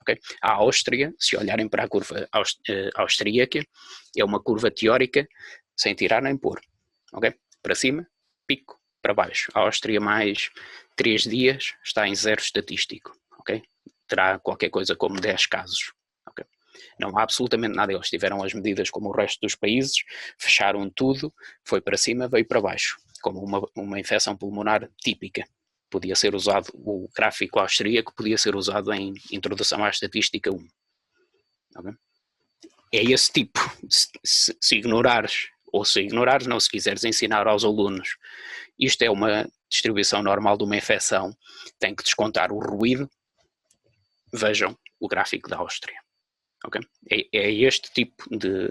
Okay? A Áustria, se olharem para a curva austríaca, é uma curva teórica sem tirar nem pôr. Okay? Para cima, pico, para baixo. A Áustria mais 3 dias está em 0 estatístico. Okay? Terá qualquer coisa como 10 casos. Okay? Não há absolutamente nada, eles tiveram as medidas como o resto dos países, fecharam tudo, foi para cima, veio para baixo, como uma infecção pulmonar típica. Podia ser usado, o gráfico austríaco podia ser usado em Introdução à Estatística 1. Okay? É esse tipo, se ignorares, ou se ignorares não, se quiseres ensinar aos alunos, isto é uma distribuição normal de uma infecção, tem que descontar o ruído, vejam o gráfico da Áustria. Okay? É este tipo de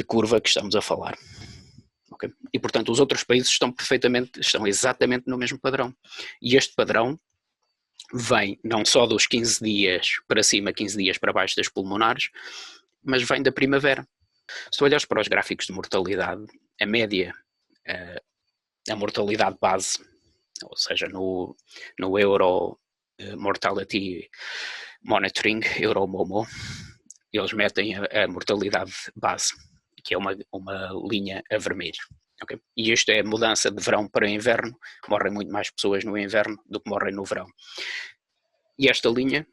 curva que estamos a falar. Okay? E, portanto, os outros países estão exatamente no mesmo padrão. E este padrão vem não só dos 15 dias para cima, 15 dias para baixo das pulmonares, mas vem da primavera. Se tu olhares para os gráficos de mortalidade, a média, a mortalidade base, ou seja, no Euro Mortality Monitoring, Euromomo, eles metem a mortalidade base, que é uma linha a vermelho. Okay? E isto é a mudança de verão para inverno, morrem muito mais pessoas no inverno do que morrem no verão. E esta linha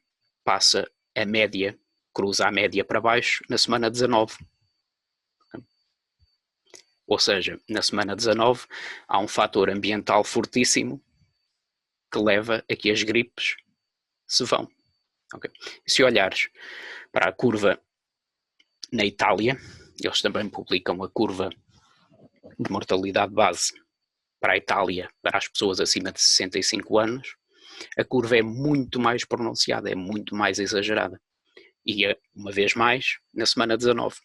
passa a média, cruza a média para baixo na semana 19. Okay? Ou seja, na semana 19 há um fator ambiental fortíssimo que leva a que as gripes se vão. Okay? Se olhares para a curva na Itália, eles também publicam a curva de mortalidade base para a Itália, para as pessoas acima de 65 anos, a curva é muito mais pronunciada, é muito mais exagerada. E, uma vez mais, na semana 19.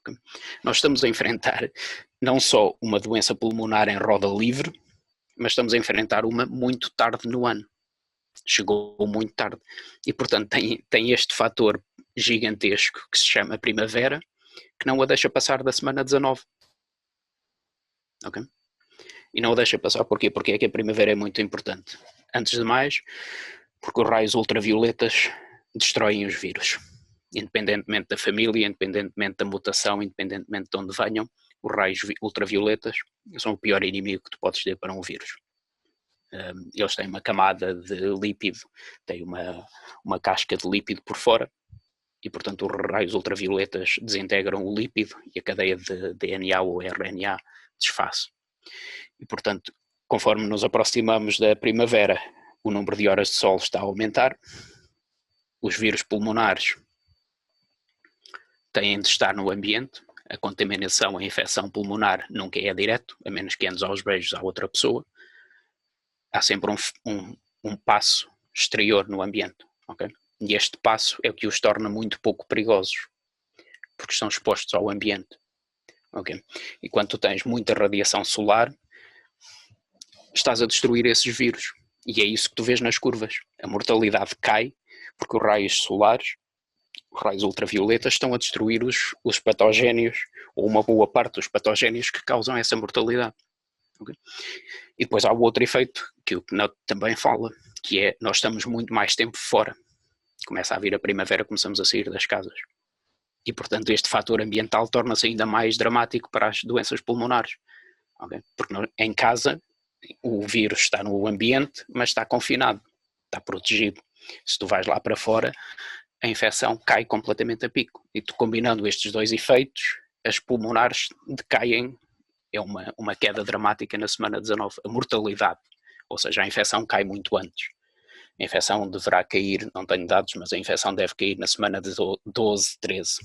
Okay? Nós estamos a enfrentar não só uma doença pulmonar em roda livre, mas estamos a enfrentar uma muito tarde no ano. Chegou muito tarde. E, portanto, tem este fator gigantesco que se chama primavera, que não a deixa passar da semana 19. Ok? E não a deixa passar porquê? Porque é que a primavera é muito importante. Antes de mais, porque os raios ultravioletas destroem os vírus. Independentemente da família, independentemente da mutação, independentemente de onde venham, os raios ultravioletas são o pior inimigo que tu podes ter para um vírus. Eles têm uma camada de lípido, têm uma casca de lípido por fora, e portanto os raios ultravioletas desintegram o lípido e a cadeia de DNA ou RNA desfaz. E portanto, conforme nos aproximamos da primavera, o número de horas de sol está a aumentar, os vírus pulmonares têm de estar no ambiente, a contaminação, a infecção pulmonar nunca é direto, a menos que andes aos beijos à outra pessoa. Há sempre um passo exterior no ambiente, ok? E este passo é o que os torna muito pouco perigosos, porque estão expostos ao ambiente, ok? E quando tu tens muita radiação solar, estás a destruir esses vírus, e é isso que tu vês nas curvas. A mortalidade cai, porque os raios solares, os raios ultravioletas, estão a destruir os patogénios, ou uma boa parte dos patogénios que causam essa mortalidade. Okay? E depois há o outro efeito que o Knut também fala, que é nós estamos muito mais tempo fora. Começa a vir a primavera, começamos a sair das casas. E, portanto, este fator ambiental torna-se ainda mais dramático para as doenças pulmonares. Okay? Porque em casa o vírus está no ambiente, mas está confinado, está protegido. Se tu vais lá para fora, a infecção cai completamente a pico. E tu, combinando estes dois efeitos, as pulmonares decaem. É uma queda dramática na semana 19. A mortalidade, ou seja, a infecção cai muito antes. A infecção deverá cair, não tenho dados, mas a infecção deve cair na semana 12, 13.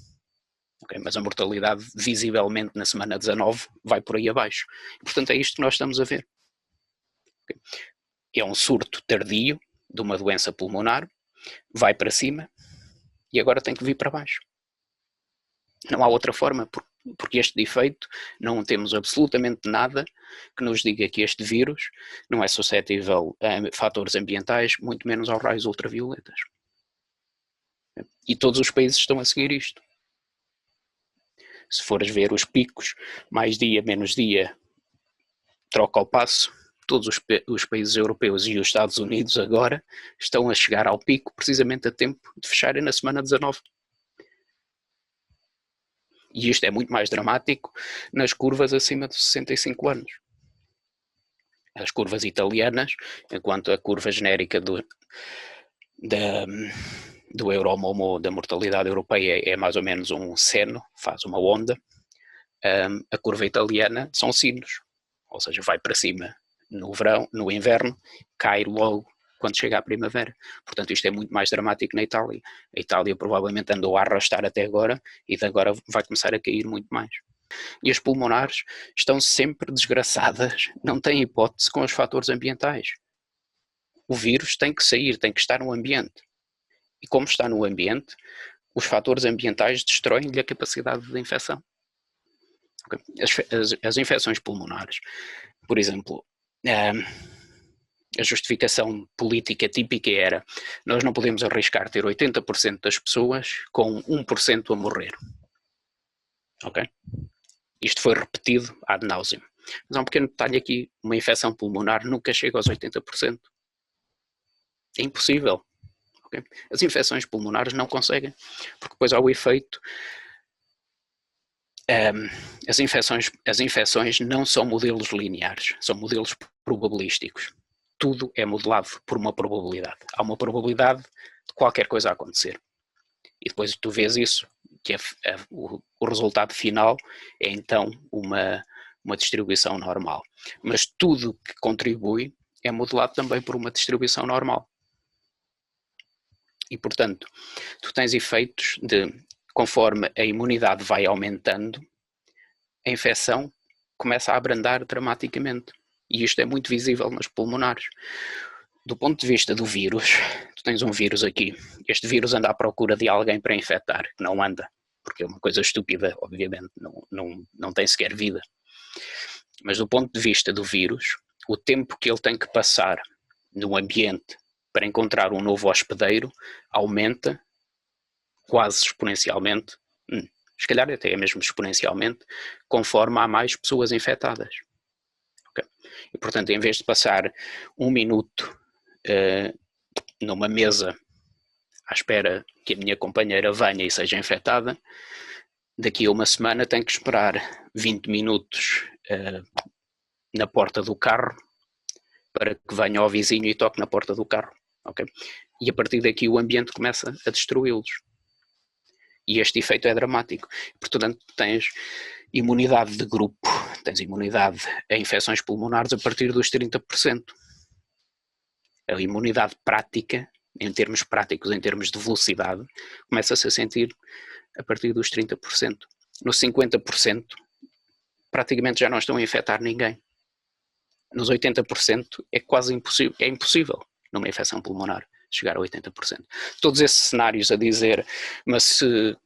Okay? Mas a mortalidade, visivelmente, na semana 19, vai por aí abaixo. E, portanto, é isto que nós estamos a ver. Okay? É um surto tardio de uma doença pulmonar, vai para cima e agora tem que vir para baixo. Não há outra forma, porque este defeito não temos absolutamente nada que nos diga que este vírus não é suscetível a fatores ambientais, muito menos aos raios ultravioletas. E todos os países estão a seguir isto. Se fores ver os picos, mais dia, menos dia, troca ao passo, todos os países europeus e os Estados Unidos agora estão a chegar ao pico precisamente a tempo de fecharem na semana 19. E isto é muito mais dramático nas curvas acima de 65 anos. As curvas italianas, enquanto a curva genérica do Euromomo, da mortalidade europeia, é mais ou menos um seno, faz uma onda, a curva italiana são sinos, ou seja, vai para cima no verão, no inverno, cai logo quando chega a primavera. Portanto, isto é muito mais dramático na Itália. A Itália provavelmente andou a arrastar até agora e de agora vai começar a cair muito mais. E as pulmonares estão sempre desgraçadas, não têm hipótese com os fatores ambientais. O vírus tem que sair, tem que estar no ambiente. E como está no ambiente, os fatores ambientais destroem-lhe a capacidade de infecção. Okay? As infecções pulmonares, por exemplo, a justificação política típica era: nós não podemos arriscar ter 80% das pessoas com 1% a morrer. Ok? Isto foi repetido ad nauseam. Mas há um pequeno detalhe aqui: uma infecção pulmonar nunca chega aos 80%. É impossível. Okay? As infecções pulmonares não conseguem, porque depois há o efeito. As infecções não são modelos lineares, são modelos probabilísticos. Tudo é modelado por uma probabilidade. Há uma probabilidade de qualquer coisa acontecer. E depois tu vês isso, que o resultado final é então uma distribuição normal. Mas tudo que contribui é modelado também por uma distribuição normal. E, portanto, tu tens efeitos de, conforme a imunidade vai aumentando, a infecção começa a abrandar dramaticamente. E isto é muito visível nas pulmonares. Do ponto de vista do vírus, tu tens um vírus aqui. Este vírus anda à procura de alguém para infectar, que não anda, porque é uma coisa estúpida, obviamente, não tem sequer vida. Mas do ponto de vista do vírus, o tempo que ele tem que passar no ambiente para encontrar um novo hospedeiro aumenta quase exponencialmente, se calhar até mesmo exponencialmente, conforme há mais pessoas infectadas. Okay? E, portanto, em vez de passar 1 minuto numa mesa à espera que a minha companheira venha e seja infectada, daqui a uma semana tenho que esperar 20 minutos na porta do carro para que venha ao vizinho e toque na porta do carro. Okay? E a partir daqui o ambiente começa a destruí-los. E este efeito é dramático. Portanto, tens imunidade de grupo, tens imunidade a infecções pulmonares a partir dos 30%. A imunidade prática, em termos práticos, em termos de velocidade, começa-se a sentir a partir dos 30%. Nos 50%, praticamente já não estão a infectar ninguém. Nos 80% é quase impossível, é impossível numa infecção pulmonar chegar a 80%. Todos esses cenários a dizer, mas se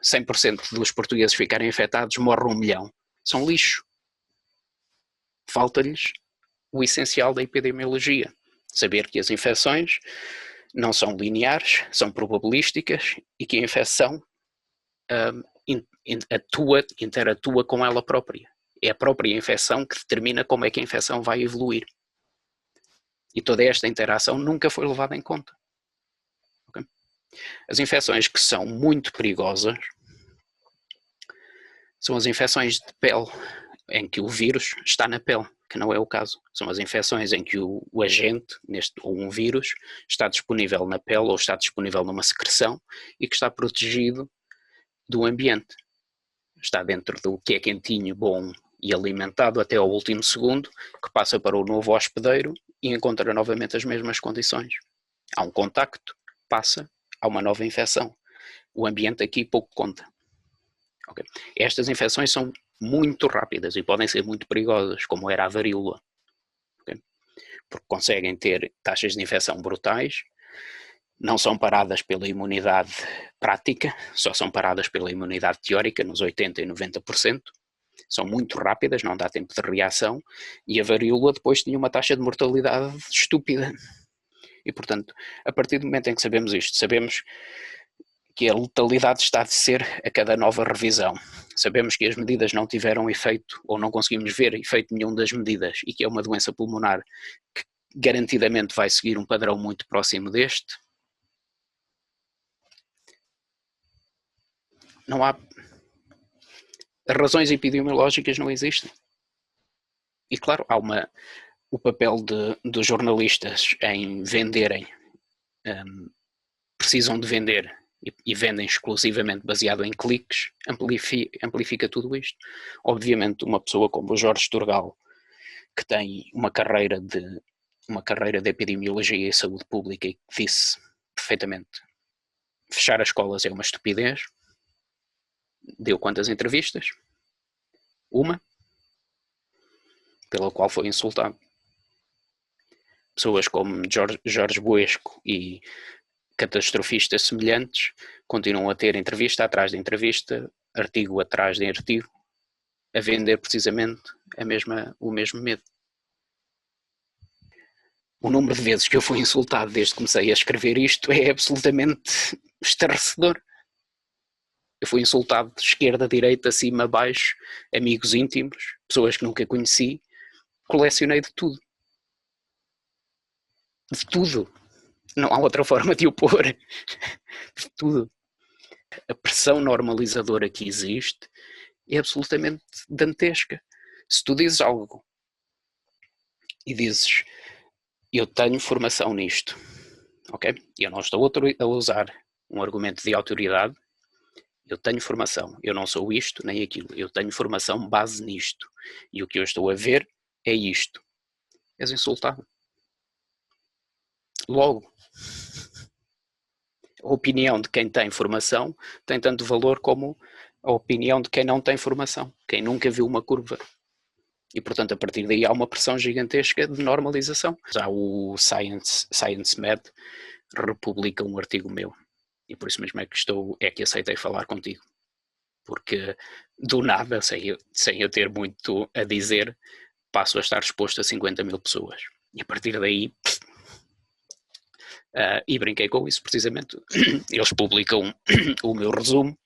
100% dos portugueses ficarem infectados, morre 1 milhão, são lixo. Falta-lhes o essencial da epidemiologia. Saber que as infecções não são lineares, são probabilísticas e que a infecção interatua com ela própria. É a própria infecção que determina como é que a infecção vai evoluir. E toda esta interação nunca foi levada em conta. Okay? As infecções que são muito perigosas são as infecções de pele, em que o vírus está na pele, que não é o caso. São as infecções em que o agente, ou um vírus, está disponível na pele ou está disponível numa secreção e que está protegido do ambiente. Está dentro do que é quentinho, bom e alimentado até ao último segundo, que passa para o novo hospedeiro e encontra novamente as mesmas condições. Há um contacto, passa, há uma nova infecção. O ambiente aqui pouco conta. Okay? Estas infecções são muito rápidas e podem ser muito perigosas, como era a varíola. Okay? Porque conseguem ter taxas de infecção brutais, não são paradas pela imunidade prática, só são paradas pela imunidade teórica, nos 80% e 90%. São muito rápidas, não dá tempo de reação, e a varíola depois tinha uma taxa de mortalidade estúpida. E, portanto, a partir do momento em que sabemos isto, sabemos que a letalidade está a descer a cada nova revisão. Sabemos que as medidas não tiveram efeito, ou não conseguimos ver efeito nenhum das medidas, e que é uma doença pulmonar que garantidamente vai seguir um padrão muito próximo deste. Não há... As razões epidemiológicas não existem. E claro, há o papel dos jornalistas em venderem, precisam de vender e vendem exclusivamente baseado em cliques, amplifica tudo isto. Obviamente uma pessoa como o Jorge Turgal, que tem uma carreira de epidemiologia e saúde pública e que disse perfeitamente: fechar as escolas é uma estupidez. Deu quantas entrevistas? Uma, pela qual foi insultado. Pessoas como Jorge Buesco e catastrofistas semelhantes continuam a ter entrevista atrás de entrevista, artigo atrás de artigo, a vender precisamente o mesmo medo. O número de vezes que eu fui insultado desde que comecei a escrever isto é absolutamente estarrecedor. Eu fui insultado de esquerda, direita, cima, baixo, amigos íntimos, pessoas que nunca conheci, colecionei de tudo. De tudo. Não há outra forma de o pôr. De tudo. A pressão normalizadora que existe é absolutamente dantesca. Se tu dizes algo e dizes eu tenho formação nisto, ok? Eu não estou a usar um argumento de autoridade, eu tenho formação, eu não sou isto nem aquilo, eu tenho formação base nisto e o que eu estou a ver é isto. És insultado. Logo, a opinião de quem tem formação tem tanto valor como a opinião de quem não tem formação, quem nunca viu uma curva. E, portanto, a partir daí há uma pressão gigantesca de normalização. Já o ScienceMed republica um artigo meu. E por isso mesmo é que aceitei falar contigo. Porque, do nada, sem eu ter muito a dizer, passo a estar exposto a 50 mil pessoas. E a partir daí... e brinquei com isso, precisamente. Eles publicam o meu resumo.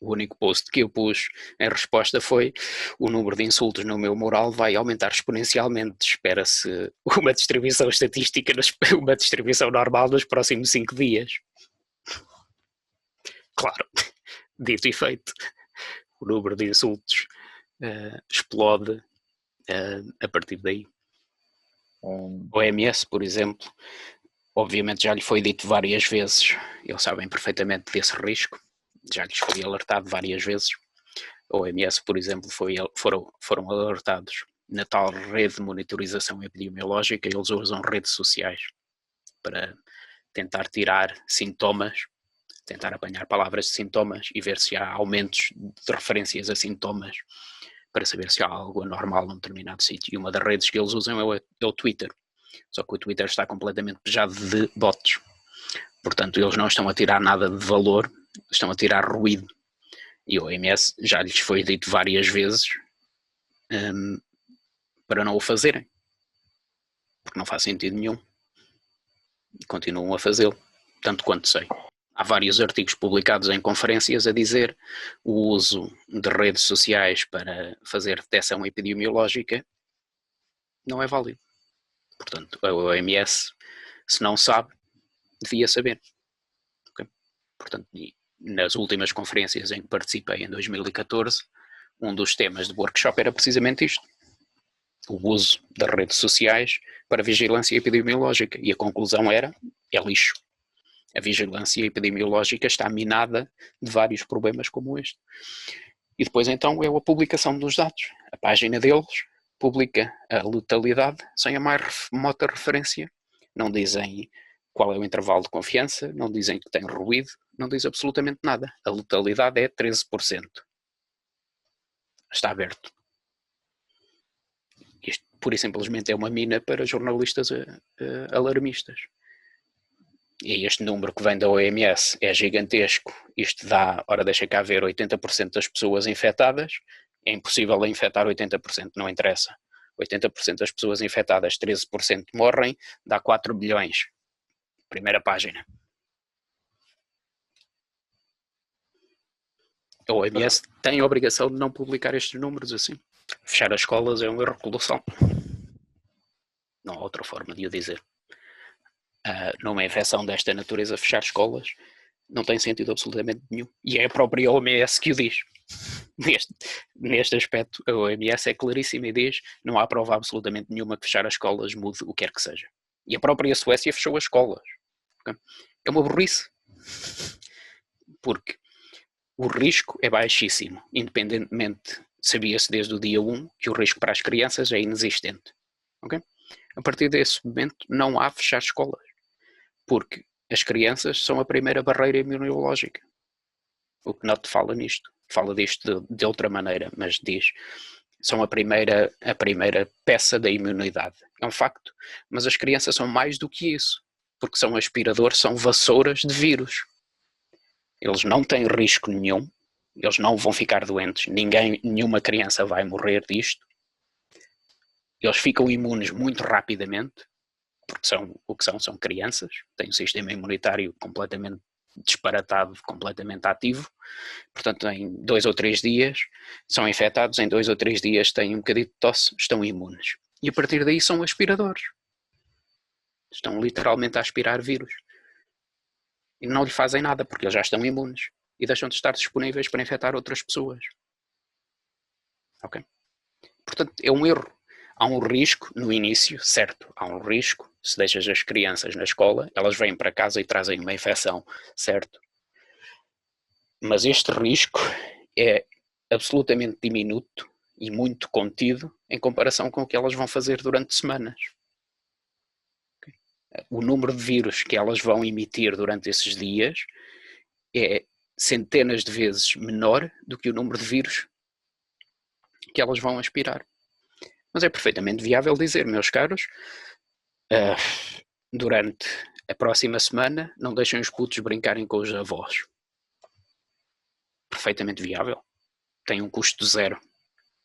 O único post que eu pus em resposta foi: o número de insultos no meu mural vai aumentar exponencialmente. Espera-se uma distribuição estatística, uma distribuição normal nos próximos 5 dias. Claro, dito e feito. O número de insultos explode a partir daí. O OMS, por exemplo, obviamente já lhe foi dito várias vezes, eles sabem perfeitamente desse risco. Já lhes foi alertado várias vezes. A OMS, por exemplo, foram alertados na tal rede de monitorização epidemiológica. Eles usam redes sociais para tentar tirar sintomas, tentar apanhar palavras de sintomas e ver se há aumentos de referências a sintomas para saber se há algo anormal num determinado sítio. E uma das redes que eles usam é o Twitter. Só que o Twitter está completamente pejado de bots. Portanto, eles não estão a tirar nada de valor, estão a tirar ruído. E o OMS já lhes foi dito várias vezes para não o fazerem. Porque não faz sentido nenhum. E continuam a fazê-lo, tanto quanto sei. Há vários artigos publicados em conferências a dizer o uso de redes sociais para fazer detecção epidemiológica não é válido. Portanto, a OMS, se não sabe, devia saber. Okay? Portanto, nas últimas conferências em que participei em 2014, um dos temas do workshop era precisamente isto: o uso das redes sociais para vigilância epidemiológica. E a conclusão era: é lixo. A vigilância epidemiológica está minada de vários problemas como este. E depois então é a publicação dos dados. A página deles publica a letalidade sem a mais remota referência. Não dizem qual é o intervalo de confiança, não dizem que tem ruído, não diz absolutamente nada. A letalidade é 13%. Está aberto. Isto pura e simplesmente é uma mina para jornalistas alarmistas. E este número que vem da OMS é gigantesco. Isto dá, ora deixa cá ver, 80% das pessoas infectadas. É impossível infectar 80%, não interessa. 80% das pessoas infectadas, 13% morrem, dá 4 bilhões. Primeira página. A OMS tem a obrigação de não publicar estes números assim. Fechar as escolas é um erro colossal. Não há outra forma de o dizer. Numa infecção desta natureza, fechar escolas não tem sentido absolutamente nenhum. E é a própria OMS que o diz. Neste aspecto, a OMS é claríssima e diz: não há prova absolutamente nenhuma que fechar as escolas mude o que quer que seja. E a própria Suécia fechou as escolas. Okay? É uma burrice. Porque o risco é baixíssimo. Independentemente, sabia-se desde o dia 1 que o risco para as crianças é inexistente. Okay? A partir desse momento, não há fechar escolas. Porque as crianças são a primeira barreira imunológica. O Knott fala nisto. Fala disto de outra maneira, mas diz: são a primeira peça da imunidade. É um facto. Mas as crianças são mais do que isso. porque são aspiradores, são vassouras de vírus. Eles não têm risco nenhum, eles não vão ficar doentes, nenhuma criança vai morrer disto. Eles ficam imunes muito rapidamente, porque são crianças, têm um sistema imunitário completamente disparatado, completamente ativo. Portanto, em 2 ou 3 dias são infectados, em 2 ou 3 dias têm um bocadinho de tosse, estão imunes. E a partir daí são aspiradores. Estão literalmente a aspirar vírus. E não lhe fazem nada, porque eles já estão imunes. E deixam de estar disponíveis para infectar outras pessoas. Ok? Portanto, é um erro. Há um risco no início, certo? Há um risco. Se deixas as crianças na escola, elas vêm para casa e trazem uma infecção, certo? Mas este risco é absolutamente diminuto e muito contido em comparação com o que elas vão fazer durante semanas. O número de vírus que elas vão emitir durante esses dias é centenas de vezes menor do que o número de vírus que elas vão aspirar. Mas é perfeitamente viável dizer, meus caros, durante a próxima semana não deixem os putos brincarem com os avós. Perfeitamente viável. Tem um custo zero.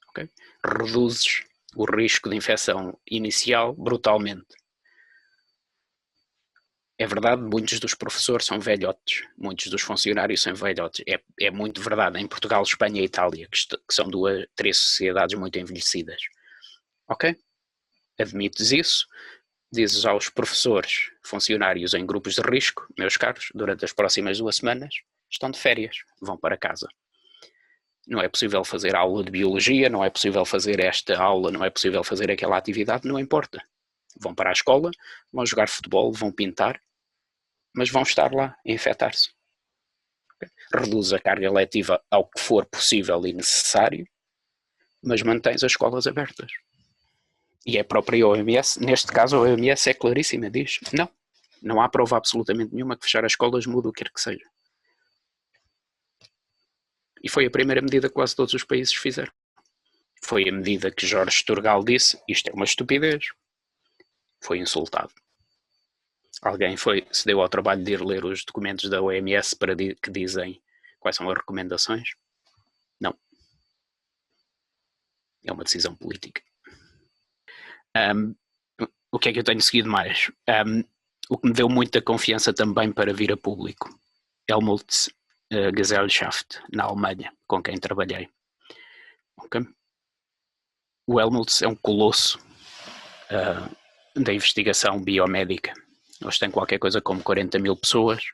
Okay? Reduzes o risco de infecção inicial brutalmente. É verdade, muitos dos professores são velhotes, muitos dos funcionários são velhotes. É muito verdade. Em Portugal, Espanha e Itália, que são 3 sociedades muito envelhecidas. Ok? Admites isso, dizes aos professores, funcionários em grupos de risco, meus caros, durante as próximas 2 semanas, estão de férias, vão para casa. Não é possível fazer aula de biologia, não é possível fazer esta aula, não é possível fazer aquela atividade, não importa. Vão para a escola, vão jogar futebol, vão pintar, mas vão estar lá a infectar-se. Reduz a carga letiva ao que for possível e necessário, mas mantens as escolas abertas. E é a própria OMS, neste caso a OMS é claríssima, diz, não há prova absolutamente nenhuma que fechar as escolas muda o que quer que seja. E foi a primeira medida que quase todos os países fizeram. Foi a medida que Jorge Turgal disse, isto é uma estupidez. Foi insultado. Alguém se deu ao trabalho de ir ler os documentos da OMS que dizem quais são as recomendações? Não. É uma decisão política. O que é que eu tenho seguido mais? O que me deu muita confiança também para vir a público. Helmholtz Gesellschaft, na Alemanha, com quem trabalhei. Okay? O Helmholtz é um colosso da investigação biomédica. Eles têm qualquer coisa como 40 mil pessoas,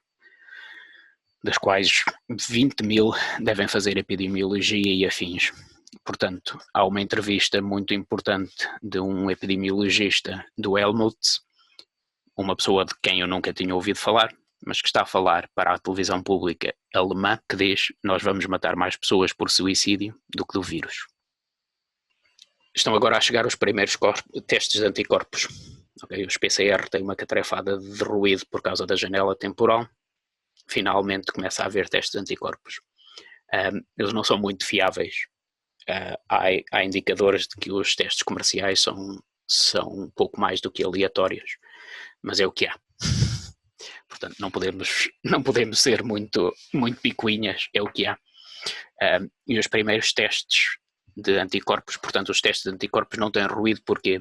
das quais 20 mil devem fazer epidemiologia e afins. Portanto, há uma entrevista muito importante de um epidemiologista do Helmholtz, uma pessoa de quem eu nunca tinha ouvido falar, mas que está a falar para a televisão pública alemã, que diz: nós vamos matar mais pessoas por suicídio do que do vírus. Estão agora a chegar os primeiros testes de anticorpos. Okay? Os PCR têm uma catrefada de ruído por causa da janela temporal. Finalmente começa a haver testes de anticorpos. Eles não são muito fiáveis. Há indicadores de que os testes comerciais são um pouco mais do que aleatórios, mas é o que há. Portanto, não podemos ser muito picuinhas, é o que há. E os primeiros testes de anticorpos, portanto, os testes de anticorpos não têm ruído porque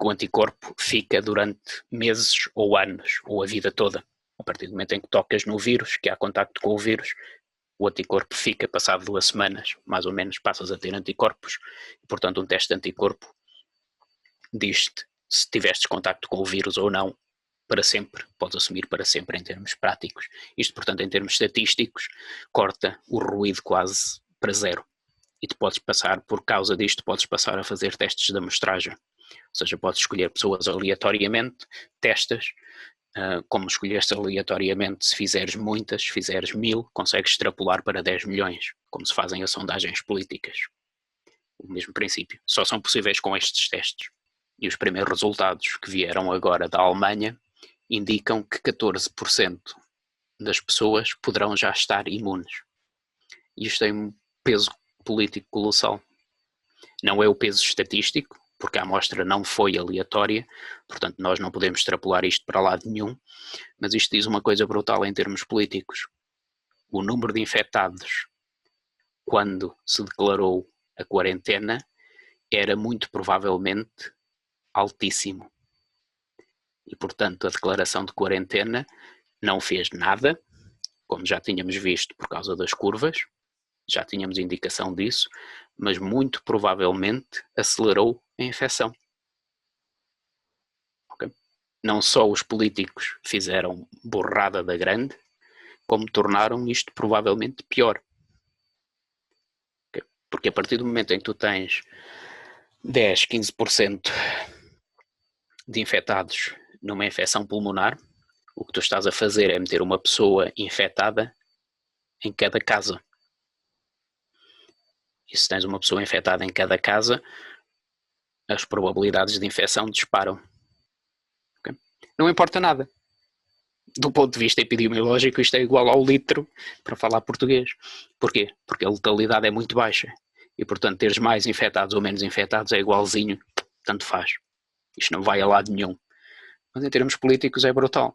o anticorpo fica durante meses ou anos, ou a vida toda. A partir do momento em que tocas no vírus, que há contacto com o vírus, o anticorpo fica, passado 2 semanas, mais ou menos, passas a ter anticorpos, e, portanto, um teste de anticorpo diz-te se tivestes contacto com o vírus ou não, para sempre, podes assumir para sempre em termos práticos. Isto, portanto, em termos estatísticos, corta o ruído quase para zero. E tu podes passar, por causa disto, podes passar a fazer testes de amostragem. Ou seja, podes escolher pessoas aleatoriamente, testas, como escolheste aleatoriamente, se fizeres muitas, se fizeres 1000, consegues extrapolar para 10 milhões, como se fazem as sondagens políticas. O mesmo princípio. Só são possíveis com estes testes. E os primeiros resultados que vieram agora da Alemanha indicam que 14% das pessoas poderão já estar imunes. E isto tem um peso político colossal. Não é o peso estatístico, porque a amostra não foi aleatória, portanto nós não podemos extrapolar isto para lado nenhum, mas isto diz uma coisa brutal em termos políticos. O número de infectados quando se declarou a quarentena era muito provavelmente altíssimo. E, portanto, a declaração de quarentena não fez nada, como já tínhamos visto por causa das curvas, já tínhamos indicação disso, mas muito provavelmente acelerou a infecção. Okay? Não só os políticos fizeram borrada da grande, como tornaram isto provavelmente pior. Okay? Porque a partir do momento em que tu tens 10, 15% de infectados numa infecção pulmonar, o que tu estás a fazer é meter uma pessoa infectada em cada casa. E se tens uma pessoa infectada em cada casa, as probabilidades de infecção disparam. Okay? Não importa nada. Do ponto de vista epidemiológico, isto é igual ao litro para falar português. Porquê? Porque a letalidade é muito baixa. E, portanto, teres mais infectados ou menos infectados é igualzinho, tanto faz. Isto não vai a lado nenhum. Mas em termos políticos é brutal.